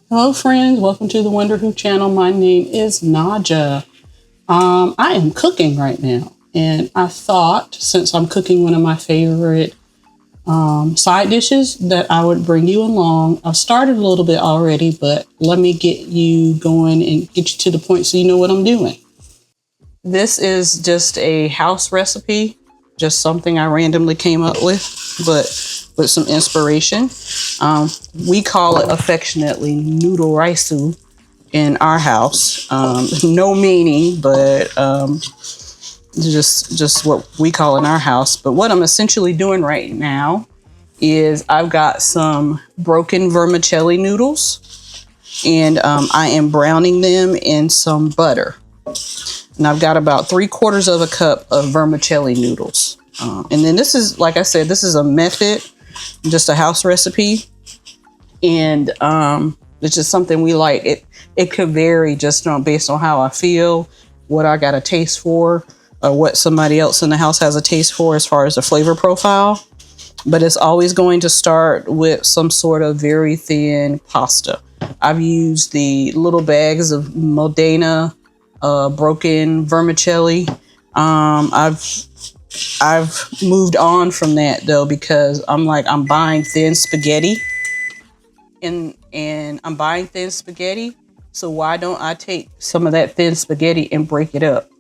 Hello friends, welcome to the Wonder Who channel. My name is Naja. I am cooking right now, and I thought since I'm cooking one of my favorite side dishes that I would bring you along. I've started a little bit already, but let me get you going and get you to the point so you know what I'm doing. This is just a house recipe, just something I randomly came up with, but with some inspiration. We call it affectionately noodle raisu in our house. No meaning, but just what we call in our house. But what I'm essentially doing right now is I've got some broken vermicelli noodles, and I am browning them in some butter. And I've got about 3/4 of a cup of vermicelli noodles. And then this is, like I said, this is a method, just a house recipe. And it's just something we like. It could vary just based on how I feel, what I got a taste for, or what somebody else in the house has a taste for as far as the flavor profile. But it's always going to start with some sort of very thin pasta. I've used the little bags of Modena broken vermicelli. I've moved on from that though, because I'm buying thin spaghetti, and I'm buying thin spaghetti. So why don't I take some of that thin spaghetti and break it up?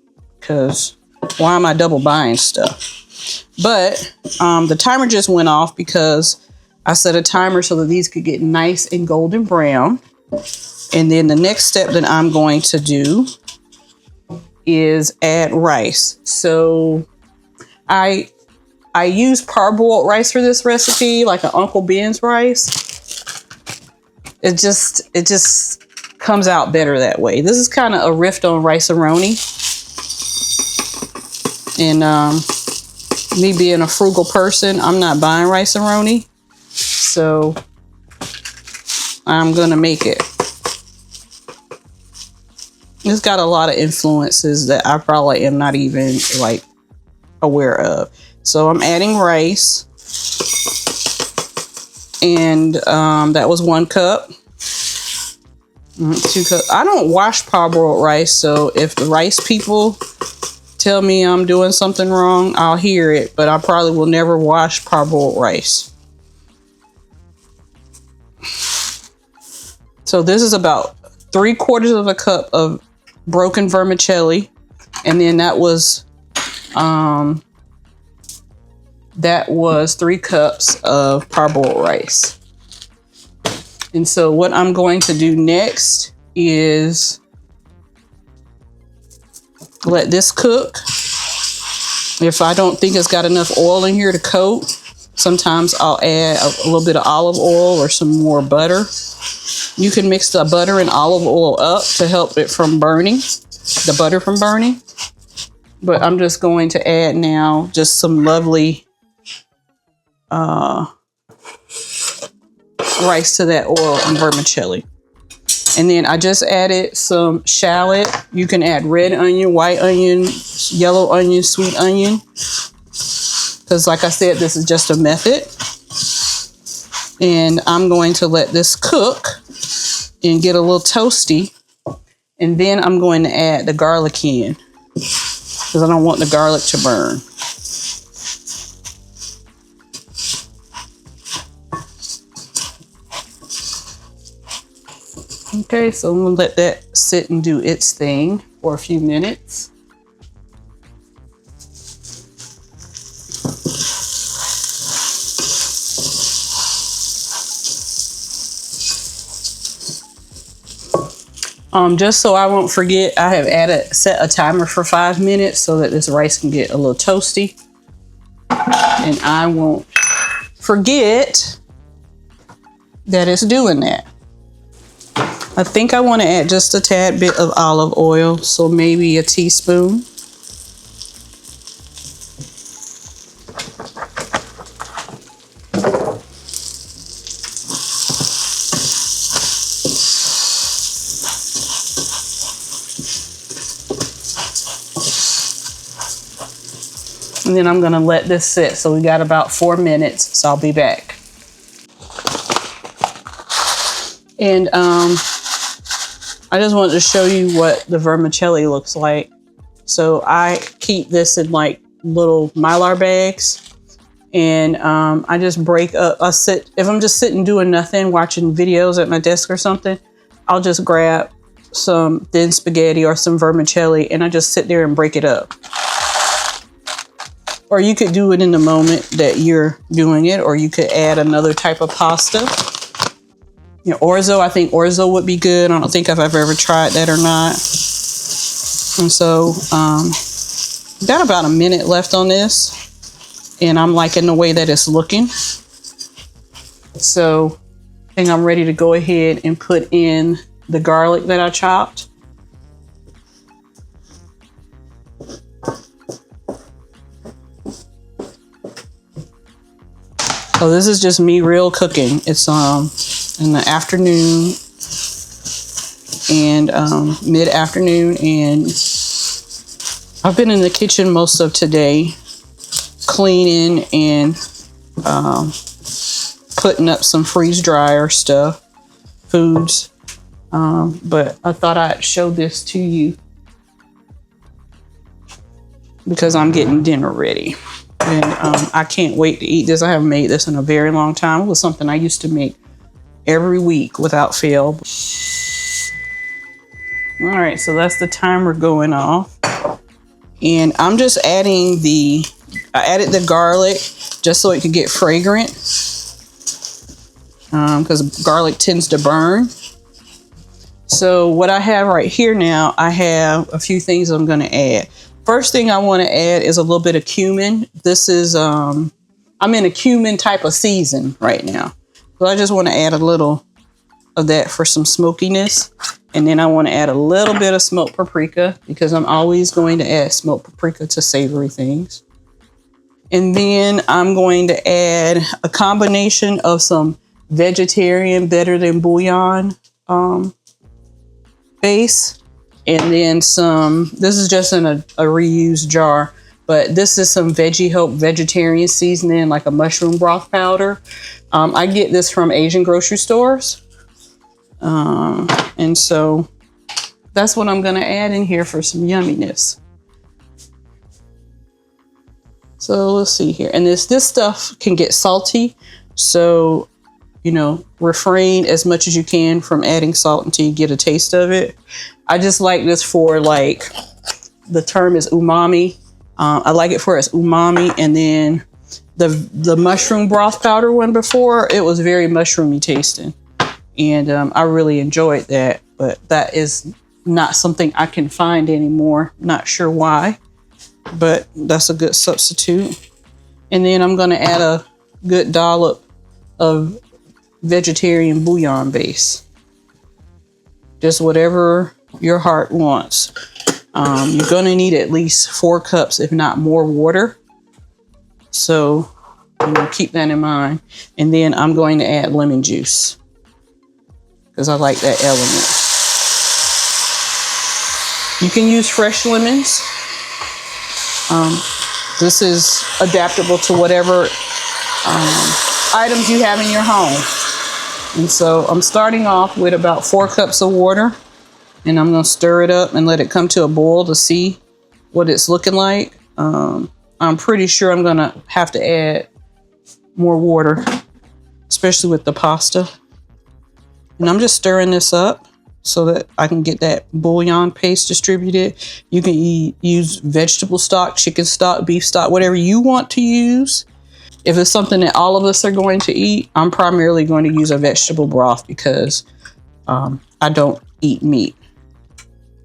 Because why am I double buying stuff? But the timer just went off because I set a timer so that these could get nice and golden brown. And then the next step that I'm going to do is add rice. So I use parboiled rice for this recipe, like an Uncle Ben's rice. It just comes out better that way. This is kind of a riff on rice-a-roni. And me being a frugal person, I'm not buying rice-a-roni. So I'm gonna make it. It's got a lot of influences that I probably am not even like aware of. So I'm adding rice, and that was 1 cup. 2 cups. I don't wash parboiled rice, so if the rice people tell me I'm doing something wrong, I'll hear it, but I probably will never wash parboiled rice. So this is about 3/4 of a cup of broken vermicelli, and then that was 3 cups of parboiled rice. And so what I'm going to do next is let this cook. If I don't think it's got enough oil in here to coat, sometimes I'll add a little bit of olive oil or some more butter. You can mix the butter and olive oil up to help it from burning, the butter from burning. But I'm just going to add now just some lovely rice to that oil and vermicelli. And then I just added some shallot. You can add red onion, white onion, yellow onion, sweet onion. Because like I said, this is just a method. And I'm going to let this cook and get a little toasty. And then I'm going to add the garlic in, because I don't want the garlic to burn. Okay, so I'm gonna let that sit and do its thing for a few minutes. Just so I won't forget, I have set a timer for 5 minutes so that this rice can get a little toasty. And I won't forget that it's doing that. I think I want to add just a tad bit of olive oil, so maybe a teaspoon. And then I'm going to let this sit. So we got about 4 minutes, so I'll be back. And I just wanted to show you what the vermicelli looks like. So I keep this in like little Mylar bags, and I just break up. If I'm just sitting doing nothing, watching videos at my desk or something, I'll just grab some thin spaghetti or some vermicelli, and I just sit there and break it up. Or you could do it in the moment that you're doing it, or you could add another type of pasta. You know, orzo, I think orzo would be good. I don't think I've ever tried that or not. And so, got about a minute left on this, and I'm liking the way that it's looking. So I think I'm ready to go ahead and put in the garlic that I chopped. So this is just me real cooking. It's in the afternoon and mid-afternoon, and I've been in the kitchen most of today cleaning and putting up some freeze dryer stuff, foods. But I thought I'd show this to you because I'm getting dinner ready. And I can't wait to eat this. I haven't made this in a very long time. It was something I used to make every week without fail. All right, so that's the timer going off. And I'm just adding I added the garlic just so it could get fragrant. Because garlic tends to burn. So what I have right here now, I have a few things I'm gonna add. First thing I want to add is a little bit of cumin. This is, I'm in a cumin type of season right now. So I just want to add a little of that for some smokiness. And then I want to add a little bit of smoked paprika because I'm always going to add smoked paprika to savory things. And then I'm going to add a combination of some vegetarian better than bouillon base. And then this is just in a reused jar, but this is some Veggie Hope vegetarian seasoning, like a mushroom broth powder. I get this from Asian grocery stores. And so that's what I'm gonna add in here for some yumminess. So let's see here. And this stuff can get salty. So, you know, refrain as much as you can from adding salt until you get a taste of it. I just like this for, like, the term is umami. I like it for its umami. And then the mushroom broth powder one before, it was very mushroomy tasting. And I really enjoyed that. But that is not something I can find anymore. Not sure why. But that's a good substitute. And then I'm going to add a good dollop of vegetarian bouillon base. Just whatever your heart wants. You're going to need at least 4 cups, if not more, water. So keep that in mind. And then I'm going to add lemon juice because I like that element. You can use fresh lemons. This is adaptable to whatever items you have in your home. And so I'm starting off with about 4 cups of water, and I'm going to stir it up and let it come to a boil to see what it's looking like. I'm pretty sure I'm going to have to add more water, especially with the pasta. And I'm just stirring this up so that I can get that bouillon paste distributed. You can use vegetable stock, chicken stock, beef stock, whatever you want to use. If it's something that all of us are going to eat, I'm primarily going to use a vegetable broth because I don't eat meat,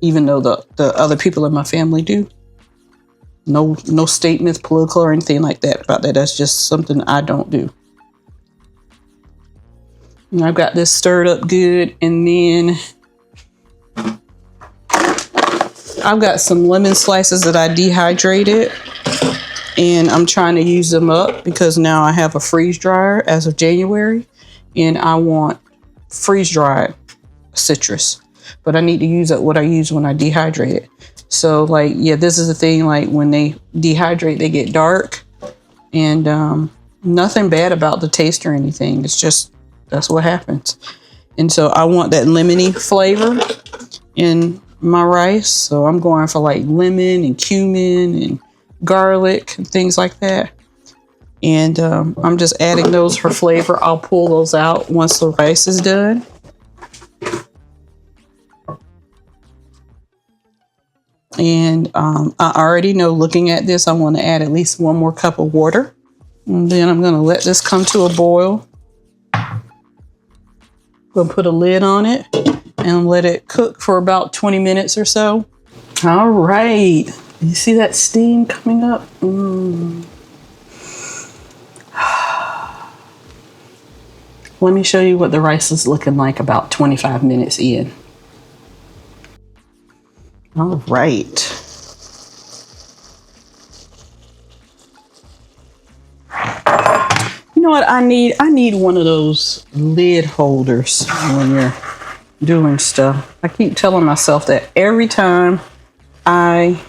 even though the other people in my family do. No statements, political or anything like that about that. That's just something I don't do. And I've got this stirred up good, and then I've got some lemon slices that I dehydrated. And I'm trying to use them up because now I have a freeze dryer as of January, and I want freeze dried citrus, but I need to use what I use when I dehydrate it. So like, yeah, this is the thing, like when they dehydrate, they get dark, and nothing bad about the taste or anything. It's just, that's what happens. And so I want that lemony flavor in my rice. So I'm going for like lemon and cumin and garlic and things like that. And I'm just adding those for flavor. I'll pull those out once the rice is done. And I already know, looking at this, I want to add at least 1 more cup of water. And then I'm going to let this come to a boil. We'll put a lid on it and let it cook for about 20 minutes or so. All right. You see that steam coming up? Let me show you what the rice is looking like about 25 minutes in. All right. You know what I need? I need one of those lid holders when you're doing stuff. I keep telling myself that every time I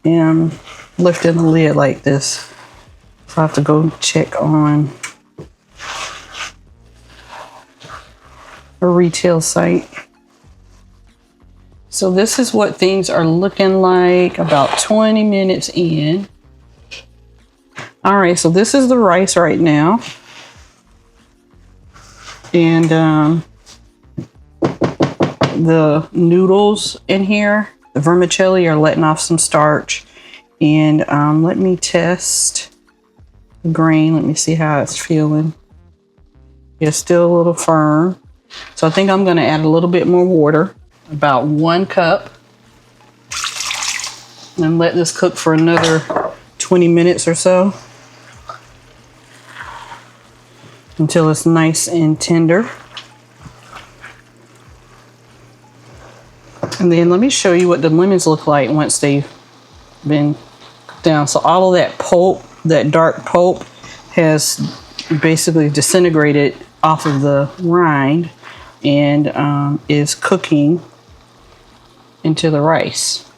am lifting the lid like this. So I have to go check on a retail site. So this is what things are looking like about 20 minutes in. All right, so this is the rice right now. And the noodles in here, the vermicelli, are letting off some starch. And let me test the grain. Let me see how it's feeling. It's still a little firm. So I think I'm gonna add a little bit more water, about 1 cup. And let this cook for another 20 minutes or so, until it's nice and tender. And then let me show you what the lemons look like once they've been down. So all of that pulp, that dark pulp, has basically disintegrated off of the rind and is cooking into the rice.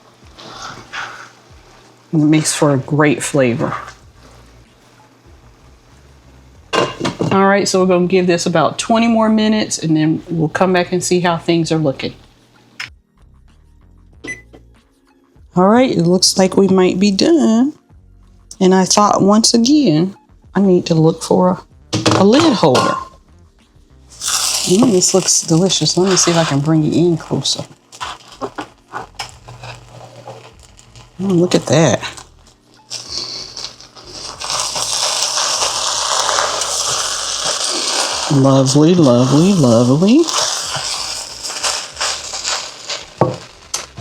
And it makes for a great flavor. All right, so we're gonna give this about 20 more minutes and then we'll come back and see how things are looking. All right, it looks like we might be done. And I thought, once again, I need to look for a lid holder. This looks delicious. Let me see if I can bring it in closer. Look at that. Lovely, lovely, lovely.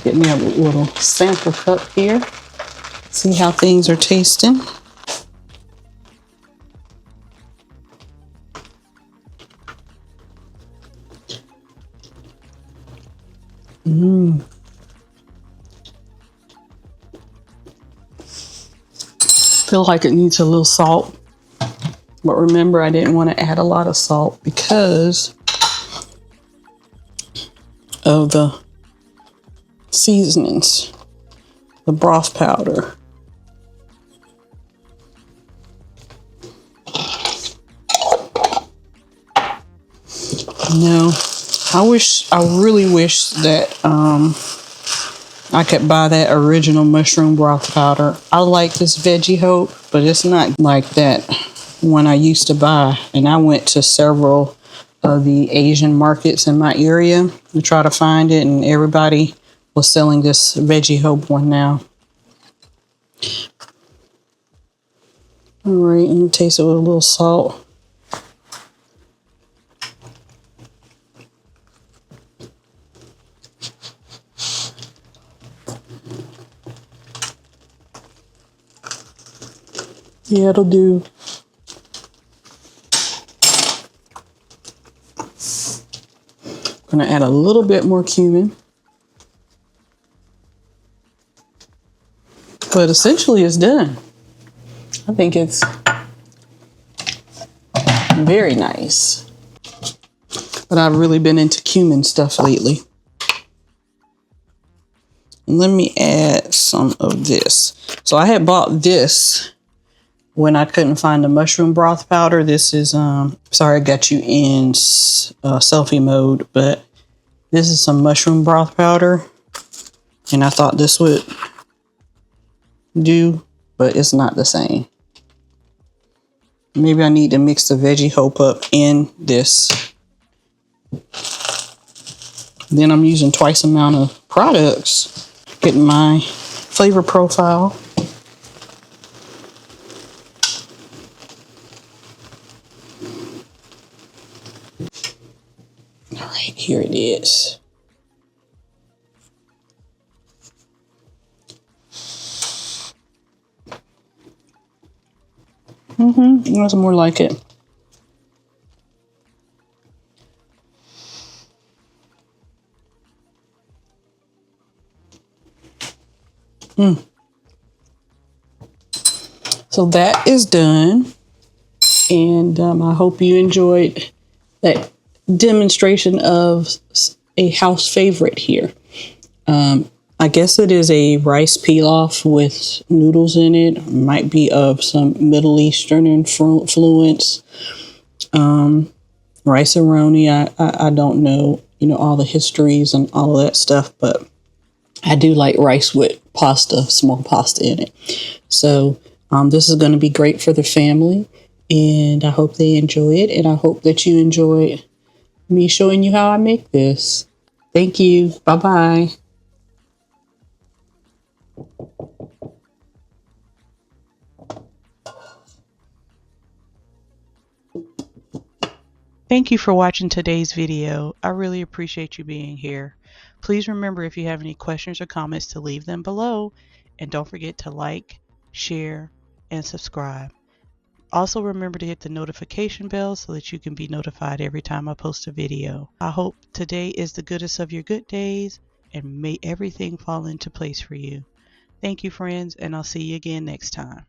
Get me a little sample cup here. See how things are tasting. Feel like it needs a little salt. But remember, I didn't want to add a lot of salt because of the seasonings, the broth powder. No, I really wish that I could buy that original mushroom broth powder. I like this Veggie Hope, but it's not like that one I used to buy. And I went to several of the Asian markets in my area to try to find it, and everybody was selling this Veggie Hope one now. All right, and taste it with a little salt. Yeah, it'll do. I'm gonna add a little bit more cumin. But essentially it's done. I think it's very nice. But I've really been into cumin stuff lately. And let me add some of this. So I had bought this when I couldn't find the mushroom broth powder. This is, sorry I got you in selfie mode, but this is some mushroom broth powder. And I thought this would do, but it's not the same. Maybe I need to mix the veggie hope up in this. Then I'm using twice the amount of products, getting my flavor profile. All right, here it is. That's more like it. So that is done, and I hope you enjoyed that demonstration of a house favorite here. I guess it is a rice pilaf with noodles in it. Might be of some Middle Eastern influence. Rice-a-roni, I don't know, all the histories and all of that stuff, but I do like rice with pasta, small pasta in it. So this is going to be great for the family, and I hope they enjoy it, and I hope that you enjoy me showing you how I make this. Thank you. Bye-bye. Thank you for watching today's video. I really appreciate you being here. Please remember, if you have any questions or comments, to leave them below. And don't forget to like, share, and subscribe. Also remember to hit the notification bell so that you can be notified every time I post a video. I hope today is the goodest of your good days, and may everything fall into place for you. Thank you, friends, and I'll see you again next time.